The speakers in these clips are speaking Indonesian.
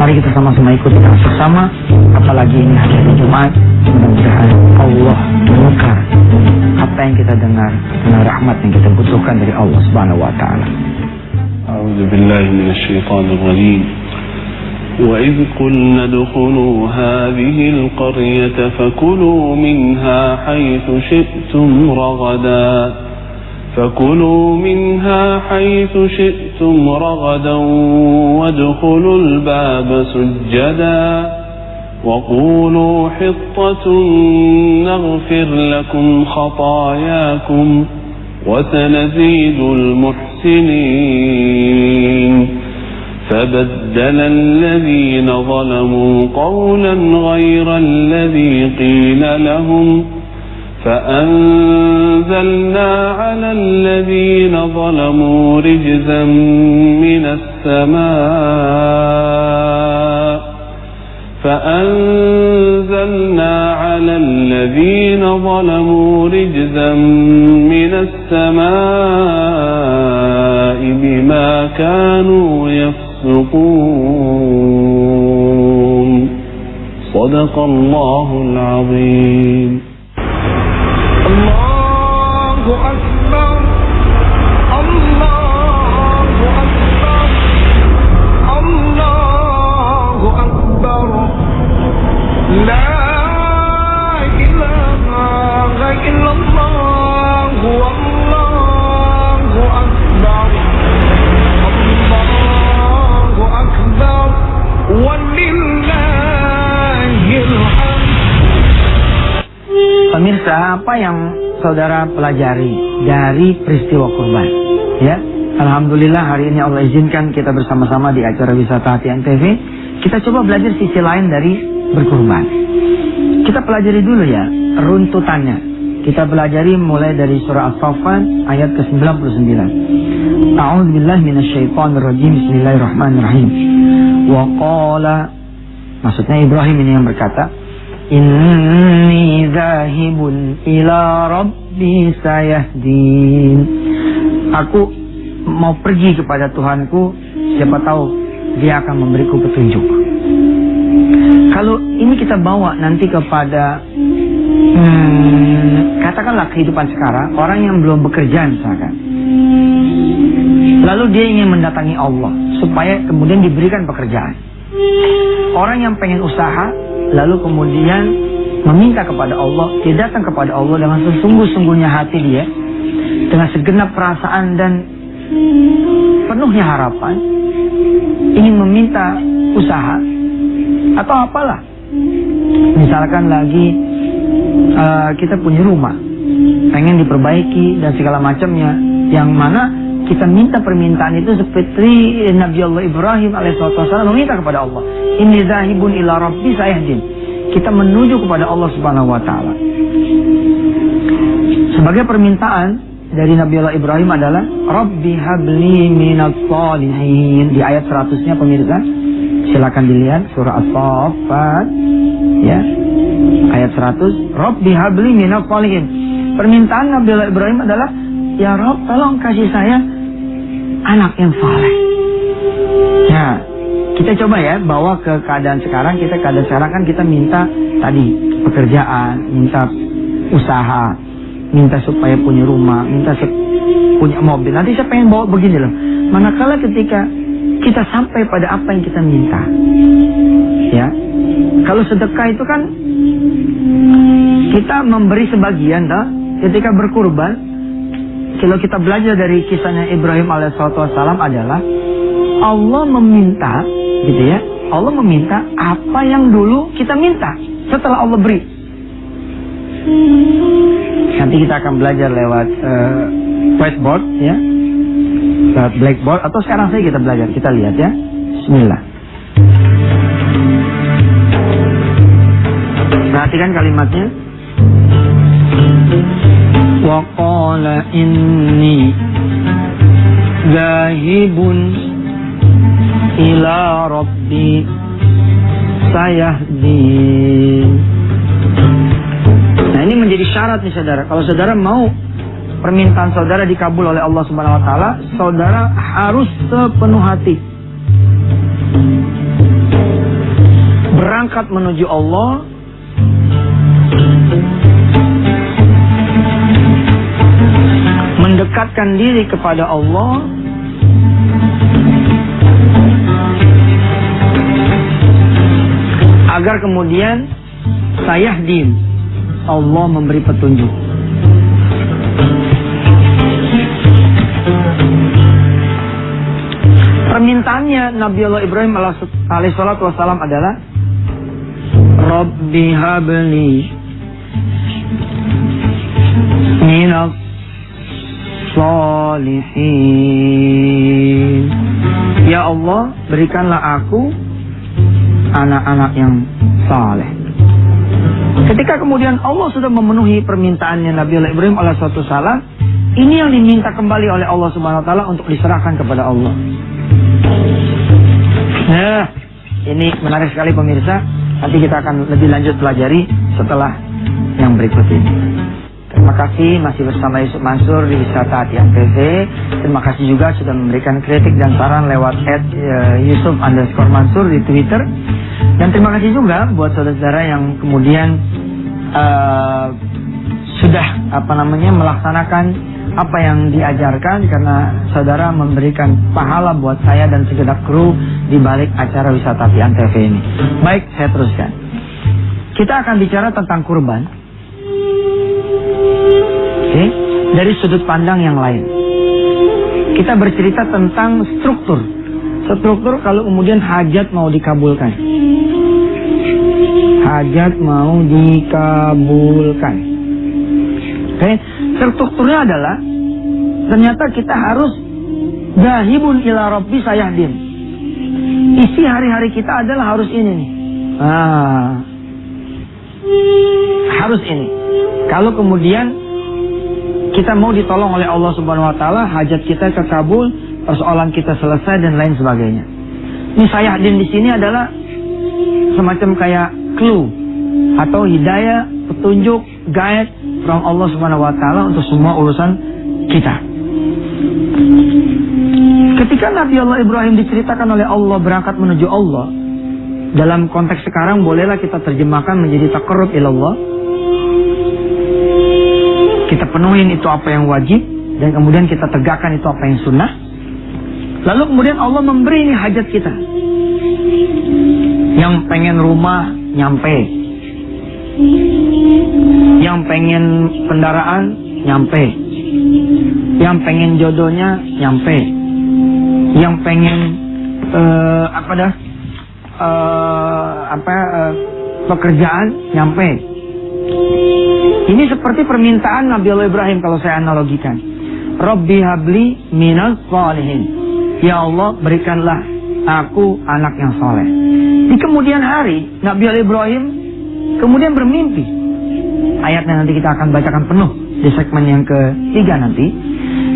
Mari kita sama-sama ikut bersama, apalagi ini hari Jumat. Mudah-mudahan Allah menukar apa yang kita dengar dengan rahmat yang kita butuhkan dari Allah Subhanahu wa taala. A'udzu billahi minasyaitonir rajim. وَإِذْ قُلْنَا ادْخُلُوا هَٰذِهِ الْقَرْيَةَ فَكُلُوا مِنْهَا حَيْثُ شِئْتُمْ رَغَدًا وَادْخُلُوا الْبَابَ سُجَّدًا وَقُولُوا حِطَّةٌ نَغْفِرْ لَكُمْ خَطَايَاكُمْ وَسَنَزِيدُ الْمُحْسِنِينَ فبدل الذين ظلموا قولا غير الذي قيل لهم فأنزلنا على الذين ظلموا رجزا من السماء بما كانوا يفسقون صدق الله العظيم. الله أكبر الله أكبر الله أكبر لا إله إلا الله والله أكبر الله أكبر ولله الحمد. Pemirsa, apa yang saudara pelajari dari peristiwa kurban? Ya, alhamdulillah hari ini Allah izinkan kita bersama-sama di acara wisata Hati NTV. Kita coba belajar sisi lain dari berkurban. Kita pelajari dulu ya runtutannya. Kita pelajari mulai dari surah As-Saffat ayat ke-99. A'udzubillahi minasyaitonirrajim. Bismillahirrahmanirrahim. Wa qala, maksudnya Ibrahim ini yang berkata, Inni zahibun ila rabbi sayahdin. Aku mau pergi kepada Tuhanku, siapa tahu dia akan memberiku petunjuk. Kalau ini kita bawa nanti kepada katakanlah kehidupan sekarang, orang yang belum bekerja misalkan, lalu dia ingin mendatangi Allah supaya kemudian diberikan pekerjaan. Orang yang pengen usaha lalu kemudian meminta kepada Allah, dia datang kepada Allah dengan sesungguh-sungguhnya hati dia, dengan segenap perasaan dan penuhnya harapan, ingin meminta usaha atau apalah. Misalkan lagi kita punya rumah, pengen diperbaiki dan segala macamnya, yang mana kita minta permintaan itu seperti Nabi Allah Ibrahim alaihissalam meminta kepada Allah, Inni zahibun ila rabbi sayahdin. Kita menuju kepada Allah Subhanahu wa taala. Sebagai permintaan dari Nabi Allah Ibrahim adalah Rabbi habli minas shalihin. Di ayat 100-nya pemirsa, silakan dilihat surah As-Saffat ya. Ayat 100, Rabbi habli minas shalihin. Permintaan Nabi Allah Ibrahim adalah, ya Rabb, tolong kasih saya anak yang saleh. Nah, kita coba ya bawa ke keadaan sekarang. Keadaan sekarang kan kita minta tadi pekerjaan, minta usaha, minta supaya punya rumah, minta punya mobil. Nanti saya pengen bawa begini loh. Manakala ketika kita sampai pada apa yang kita minta, ya, kalau sedekah itu kan kita memberi sebagian, dah. Ketika berkurban, kalau kita belajar dari kisahnya Ibrahim alaihissalam adalah Allah meminta, gitu ya. Allah meminta apa yang dulu kita minta setelah Allah beri. Nanti kita akan belajar lewat whiteboard, ya, lewat blackboard, atau sekarang saja kita belajar. Kita lihat ya. Bismillah. Perhatikan kalimatnya. Wa qala inni zahibun ila rabbi sayahdin. Nah, ini menjadi syarat nih saudara. Kalau saudara mau permintaan saudara dikabul oleh Allah Subhanahu wa taala, saudara harus sepenuh hati berangkat menuju Allah, mendekatkan diri kepada Allah, agar kemudian sayahdim, Allah memberi petunjuk. Permintaannya Nabi Allah Ibrahim alaihissalatu wassalam adalah Rabbi habli minas salihin. Ya Allah, berikanlah aku anak-anak yang saleh. Ketika kemudian Allah sudah memenuhi permintaannya Nabi Allah Ibrahim alaihissalatu wassalam, ini yang diminta kembali oleh Allah Subhanahu wa taala untuk diserahkan kepada Allah. Nah, ini menarik sekali pemirsa. Nanti kita akan lebih lanjut pelajari setelah yang berikut ini. Terima kasih masih bersama Yusuf Mansur di Wisata Hati TV. Terima kasih juga sudah memberikan kritik dan saran lewat @Yusuf_Mansur di Twitter. Dan terima kasih juga buat saudara-saudara yang kemudian sudah melaksanakan apa yang diajarkan, karena saudara memberikan pahala buat saya dan segenap kru di balik acara Wisata Hati TV ini. Baik, saya teruskan. Kita akan bicara tentang kurban. Oke, dari sudut pandang yang lain. Kita bercerita tentang struktur. Struktur kalau kemudian hajat mau dikabulkan. Hajat mau dikabulkan. Oke, strukturnya adalah ternyata kita harus zahibun ila rabbi sayahdim. Isi hari-hari kita adalah harus ini nih. Harus ini. Kalau kemudian kita mau ditolong oleh Allah Subhanahu wa taala, hajat kita terkabul, persoalan kita selesai dan lain sebagainya. Ini sayahdim di sini adalah semacam kayak clue atau hidayah, petunjuk, guide from Allah Subhanahu wa taala untuk semua urusan kita. Ketika Nabi Allah Ibrahim diceritakan oleh Allah berangkat menuju Allah, dalam konteks sekarang bolehlah kita terjemahkan menjadi taqarrub ilallah. Kita penuhin itu apa yang wajib, dan kemudian kita tegakkan itu apa yang sunnah. Lalu kemudian Allah memberi ini hajat kita. Yang pengen rumah, nyampe. Yang pengen kendaraan, nyampe. Yang pengen jodohnya, nyampe. Yang pengen pekerjaan, nyampe. Ini seperti permintaan Nabi Allah Ibrahim kalau saya analogikan. Rabbi habli minas salihin. Ya Allah, berikanlah aku anak yang soleh. Di kemudian hari, Nabi Allah Ibrahim kemudian bermimpi. Ayatnya nanti kita akan bacakan penuh di segmen yang ketiga nanti.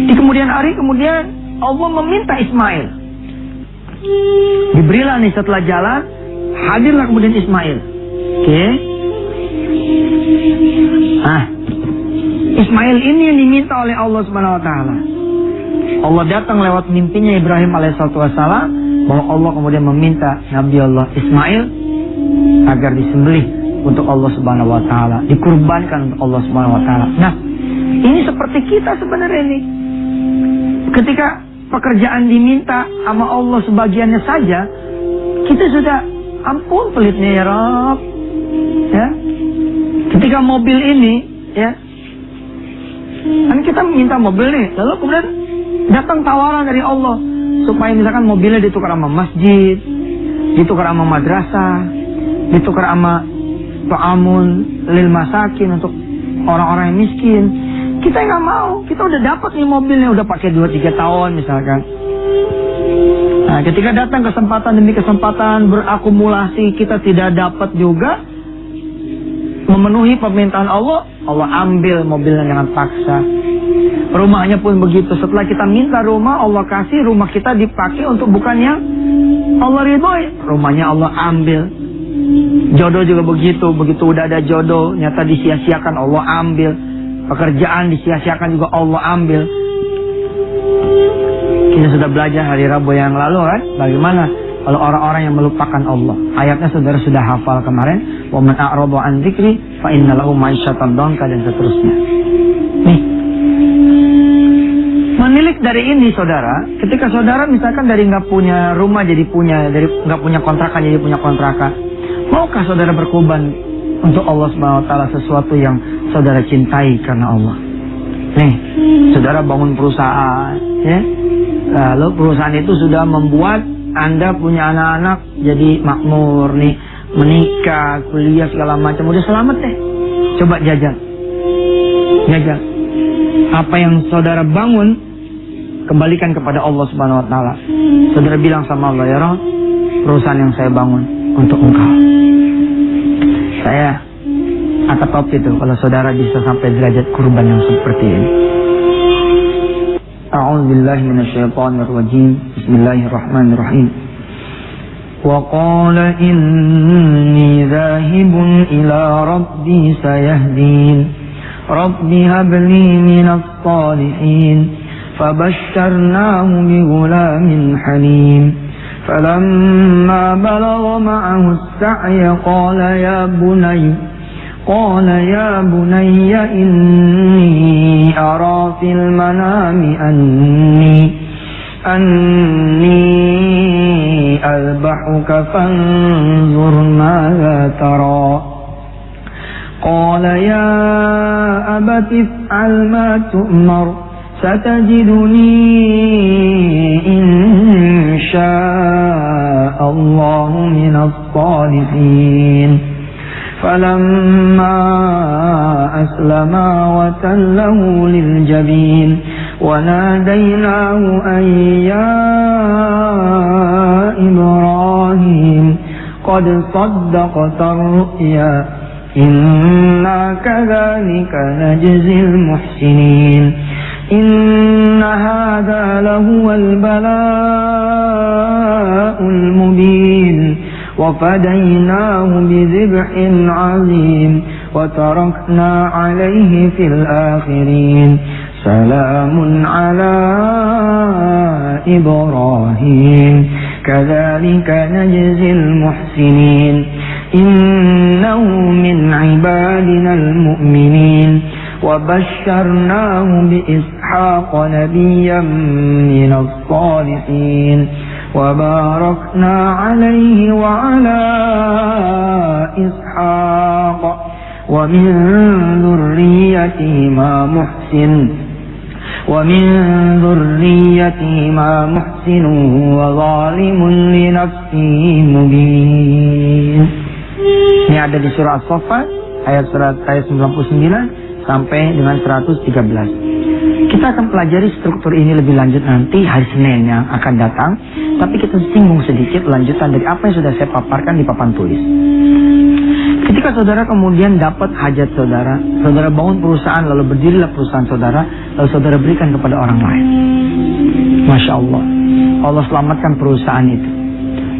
Di kemudian hari, kemudian Allah meminta Ismail. Diberilah nih setelah jalan, hadirlah kemudian Ismail. Oke. Ismail ini yang diminta oleh Allah Subhanahu wa taala. Allah datang lewat mimpinya Ibrahim alaihissalatu wassalam, bahwa Allah kemudian meminta Nabi Allah Ismail agar disembelih untuk Allah Subhanahu wa taala, dikurbankan untuk Allah Subhanahu wa taala. Nah, ini seperti kita sebenarnya ini. Ketika pekerjaan diminta sama Allah sebagiannya saja, kita sudah ampun pelitnya ya Rabb. Ya. Ketika mobil ini, ya, kan kita minta mobil nih, lalu kemudian datang tawaran dari Allah supaya misalkan mobilnya ditukar sama masjid, ditukar sama madrasah, ditukar sama ta'amun lil masakin untuk orang-orang yang miskin. Kita nggak mau, kita udah dapat nih mobilnya, udah pakai 2-3 tahun misalkan. Nah, ketika datang kesempatan demi kesempatan berakumulasi, kita tidak dapat juga memenuhi permintaan Allah, Allah ambil mobilnya dengan paksa. Rumahnya pun begitu. Setelah kita minta rumah, Allah kasih, rumah kita dipakai untuk bukan yang Allah ridhoi. Rumahnya Allah ambil. Jodoh juga begitu. Begitu udah ada jodoh, nyata disia-siakan, Allah ambil. Pekerjaan disia-siakan juga Allah ambil. Kita sudah belajar hari Rabu yang lalu kan, bagaimana oleh orang-orang yang melupakan Allah. Ayatnya saudara sudah hafal kemarin, wa man a'rada an dzikri fa inna lahu ma'isyatan dhanka, dan seterusnya. Nih, menilik dari ini saudara, ketika saudara misalkan dari nggak punya rumah jadi punya, dari nggak punya kontrakan jadi punya kontrakan, maukah saudara berkorban untuk Allah Subhanahu wa taala sesuatu yang saudara cintai karena Allah? Nih, saudara bangun perusahaan, ya. Lalu perusahaan itu sudah membuat Anda punya anak-anak jadi makmur nih, menikah, kuliah segala macam, udah selamat deh. Coba jajal. Jajal. Apa yang saudara bangun kembalikan kepada Allah Subhanahu wa taala. Saudara bilang sama Allah, ya Rabb, perusahaan yang saya bangun untuk Engkau. Saya akan top itu kalau saudara bisa sampai derajat kurban yang seperti ini. A'udzubillahi minasyaitonir rajim. Bismillahirrahmanirrahim. Wa qala inni dhahibun ila rabbi sayahdin. Rabbi habli minas salihin. Fabashsharnahu bighulamin halim. فلما بلغ معه السعي قال يا بني إني أرى في المنام أني أذبحك فانظر ماذا ترى قال يا أبت افعل ما تؤمر ستجدني إن شاء الله من الصالحين فلما أسلما وتله للجبين وناديناه أن يا إبراهيم قد صدقت الرؤيا إنا كذلك نجزي المحسنين إن هذا لهو البلاء المبين وفديناه بذبح عظيم وتركنا عليه في الآخرين سلام على إبراهيم كذلك نجزي المحسنين إنه من عبادنا المؤمنين وبشرناه بإسحاق نبيا من الصالحين وباركنا عليه وعلى إسحاق ومن ذريتهما محسن وظالم لنفسه مبين. Ini ada di surah As-Saffat ayat 99 sampai dengan 113. Kita akan pelajari struktur ini lebih lanjut nanti hari Senin yang akan datang. Tapi kita singgung sedikit lanjutan dari apa yang sudah saya paparkan di papan tulis. Ketika saudara kemudian dapat hajat saudara, saudara bangun perusahaan, lalu berdirilah perusahaan saudara, lalu saudara berikan kepada orang lain. Masya Allah, Allah selamatkan perusahaan itu.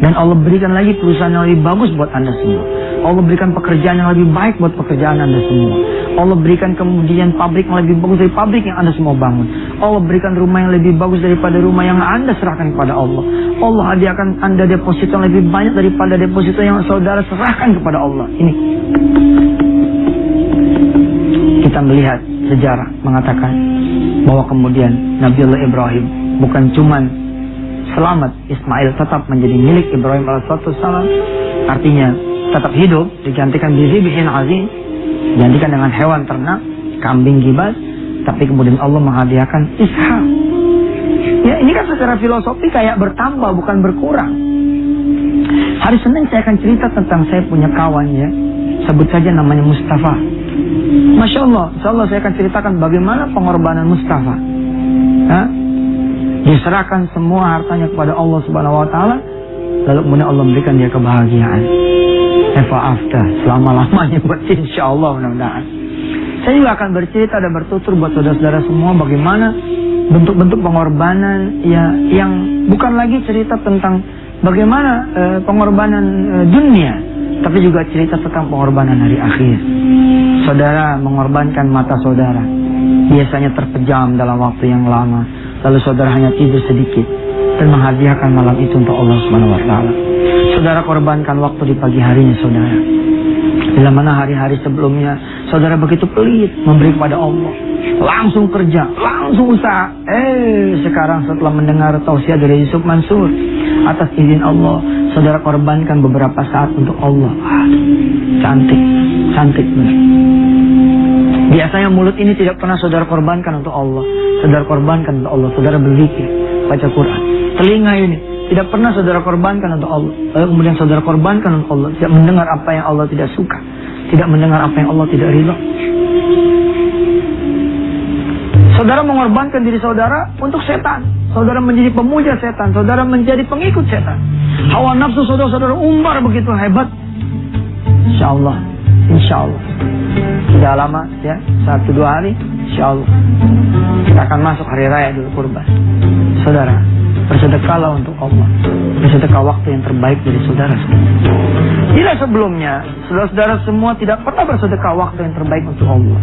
Dan Allah berikan lagi perusahaan yang lebih bagus buat Anda semua. Allah berikan pekerjaan yang lebih baik buat pekerjaan Anda semua. Allah berikan kemudian pabrik yang lebih bagus dari pabrik yang Anda semua bangun. Allah berikan rumah yang lebih bagus daripada rumah yang Anda serahkan kepada Allah. Allah hadiahkan Anda deposito yang lebih banyak daripada deposito yang saudara serahkan kepada Allah. Ini kita melihat sejarah mengatakan bahwa kemudian Nabiullah Ibrahim bukan cuman selamat, Ismail tetap menjadi milik Ibrahim alaihissalam. Artinya tetap hidup, digantikan bizibhin azim, digantikan dengan hewan ternak, kambing gibas, tapi kemudian Allah menghadiahkan Ishak. Ya, ini kan secara filosofi kayak bertambah bukan berkurang. Hari Senin saya akan cerita tentang saya punya kawan, ya, sebut saja namanya Mustafa. Masya Allah, insya Allah saya akan ceritakan bagaimana pengorbanan Mustafa. Diserahkan semua hartanya kepada Allah Subhanahu wa taala, lalu kemudian Allah memberikan dia kebahagiaan. Ever after, selama-lamanya buat insya Allah mudah-mudahan. Saya juga akan bercerita dan bertutur buat saudara-saudara semua bagaimana bentuk-bentuk pengorbanan ya, yang bukan lagi cerita tentang bagaimana pengorbanan dunia, tapi juga cerita tentang pengorbanan hari akhir. Saudara mengorbankan mata saudara, biasanya terpejam dalam waktu yang lama, lalu saudara hanya tidur sedikit. dan menghadiahkan malam itu untuk Allah Subhanahu wa taala. Saudara korbankan waktu di pagi harinya saudara. Bila mana hari-hari sebelumnya saudara begitu pelit memberi kepada Allah, langsung kerja, langsung usaha. Sekarang setelah mendengar tausiah dari Yusuf Mansur, atas izin Allah, saudara korbankan beberapa saat untuk Allah. Cantik, cantik benar. Biasanya mulut ini tidak pernah saudara korbankan untuk Allah. Saudara korbankan untuk Allah, saudara berzikir, baca Quran. Telinga ini tidak pernah saudara korbankan untuk Allah. Lalu kemudian saudara korbankan untuk Allah, tidak mendengar apa yang Allah tidak suka, tidak mendengar apa yang Allah tidak ridha. Saudara mengorbankan diri saudara untuk setan. Saudara menjadi pemuja setan, saudara menjadi pengikut setan. Hawa nafsu saudara-saudara umbar begitu hebat. Insyaallah, insyaallah. Tidak lama ya, 1-2 hari, insyaallah kita akan masuk hari raya Idul Kurban. Saudara, bersedekahlah untuk Allah. Bersedekah waktu yang terbaik dari saudara semua. Tidak sebelumnya, saudara-saudara semua tidak pernah bersedekah waktu yang terbaik untuk Allah.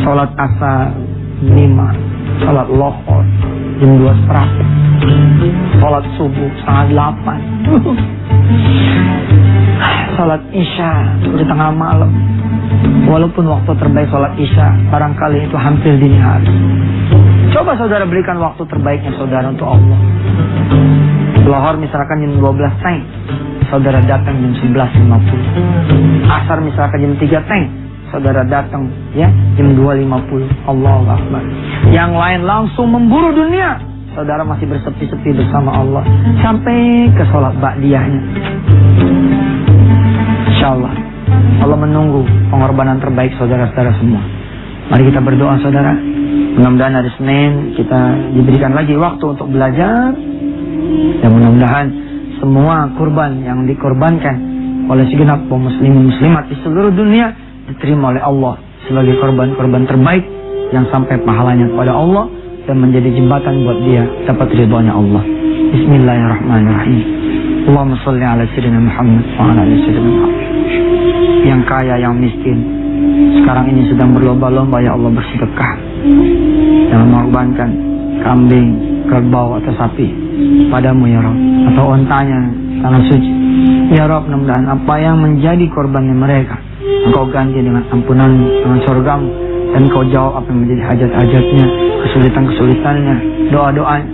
Salat asar 5, salat lohor jam 2:15, salat subuh 7:30, salat isya di tengah malam. Walaupun waktu terbaik salat isya barangkali itu hampir dini hari. Coba saudara berikan waktu terbaiknya saudara untuk Allah. Lohor misalkan jam 12 teng, saudara datang jam 11:50. Asar misalkan jam 3 teng, saudara datang ya jam 2:50. Allahu Akbar. Yang lain langsung memburu dunia, saudara masih bersepi-sepi bersama Allah sampai ke sholat ba'diyahnya. Insyaallah Allah menunggu pengorbanan terbaik saudara-saudara semua. Mari kita berdoa saudara. Mudah-mudahan hari Senin kita diberikan lagi waktu untuk belajar, dan mudah-mudahan semua kurban yang dikorbankan oleh segenap kaum muslimin muslimat di seluruh dunia diterima oleh Allah sebagai korban-korban terbaik yang sampai pahalanya kepada Allah dan menjadi jembatan buat dia dapat ridhonya Allah. Bismillahirrahmanirrahim. Allahumma shalli ala sayyidina Muhammad wa ala ali sayyidina Muhammad. Yang kaya, yang miskin sekarang ini sedang berlomba-lomba ya Allah bersedekah, jangan mengorbankan kambing, kerbau atau sapi padamu ya Rabb, atau ontanya tanah suci ya Rabb. Mudah-mudahan apa yang menjadi korbannya mereka Engkau ganti dengan ampunan, dengan surgamu, dan Engkau jawab apa yang menjadi hajat-hajatnya, kesulitan-kesulitannya, doa-doanya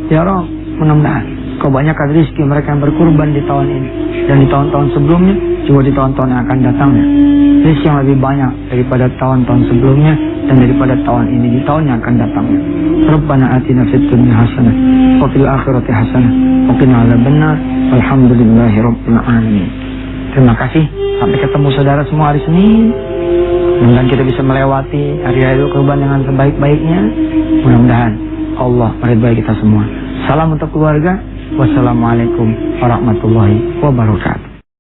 ya Rabb. Mudah-mudahan Kau banyakkan rezeki mereka yang berkurban di tahun ini dan di tahun-tahun sebelumnya, juga di tahun-tahun yang akan datangnya. Rezeki yang lebih banyak daripada tahun-tahun sebelumnya dan daripada tahun ini di tahun yang akan datangnya. Rabbana atina fid dunya hasanah wa fil akhirati hasanah wa qina adzabannar. Alhamdulillahirabbil alamin. Terima kasih. Sampai ketemu saudara semua hari Senin. Mudah-mudahan kita bisa melewati hari raya Idul Kurban dengan sebaik-baiknya. Mudah-mudahan Allah meridhai kita semua. Salam untuk keluarga. Wassalamualaikum warahmatullahi wabarakatuh.